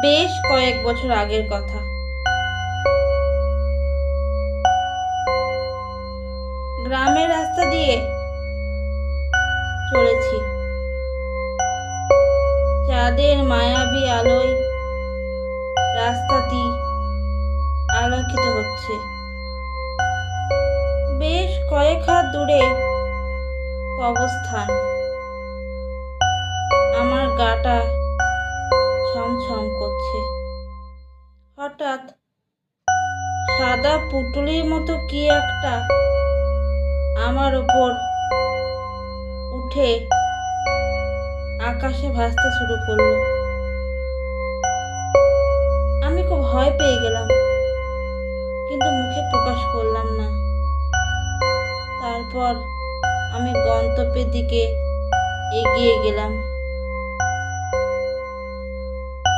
বেশ কয়েক বছর আগের কথা। গ্রামের রাস্তা দিয়ে চলেছি, চাঁদের মায়াবী আলোয় রাস্তাটি আলোকিত হচ্ছে। বেশ কয়েক হাত দূরে কবরস্থান। আমার গাটা ছমছম করছে। হঠাৎ সাদা পুটুলির মতো কি একটা আমার ওপর উঠে আকাশে ভাসতে শুরু করলো। আমি খুব ভয় পেয়ে গেলাম, কিন্তু মুখে প্রকাশ করলাম না। তারপর আমি গন্তব্যের দিকে এগিয়ে গেলাম।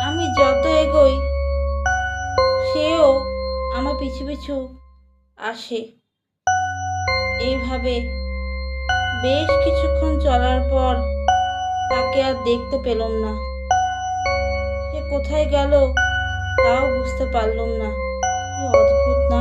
আমি যত এগোই সেও আমার পিছু পিছু আসে। এইভাবে বেশ কিছুক্ষণ চলার পর তাকে আর দেখতে পেলাম না। সে কোথায় গেল তাও বুঝতে পারলাম না। কি অদ্ভুত না!